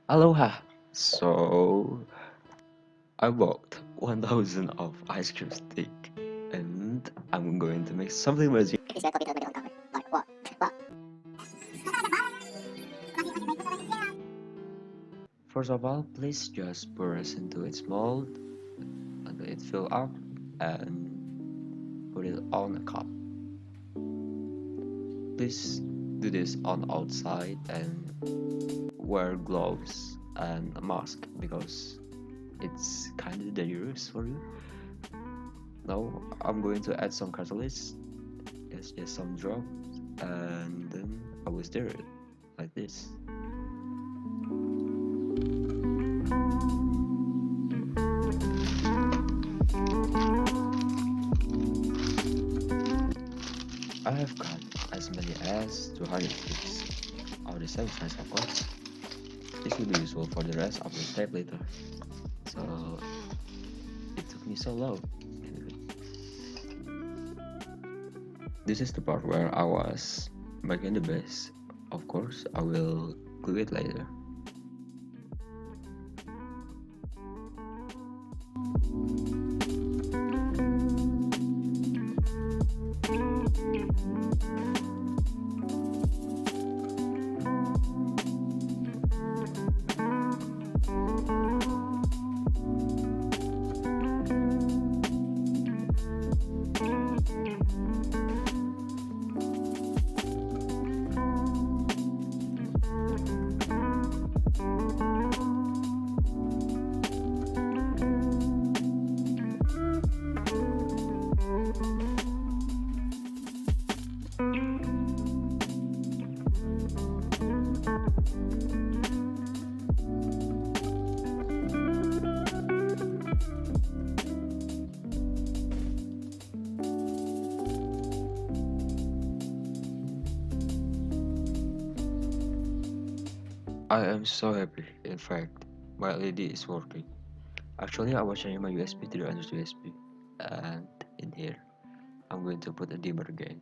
Aloha! So, I bought 1000 of ice cream stick and I'm going to make something magic. First of all, please just pour it into its mold until it fill up and put it on a cup. Please do this on outside and wear gloves and a mask because it's kind of dangerous for you. Now I'm going to add some catalyst, just some drops, and then I will stir it like this. I have got as many as 200 sticks of the same size of course. This will be useful for the rest of the step later. So it took me so long. This is the part where I was making the base. Of course, I will glue it later. I am so happy. In fact, my LED is working. Actually, I was changing my USB to the other USB, and in here, I'm going to put a dimmer again.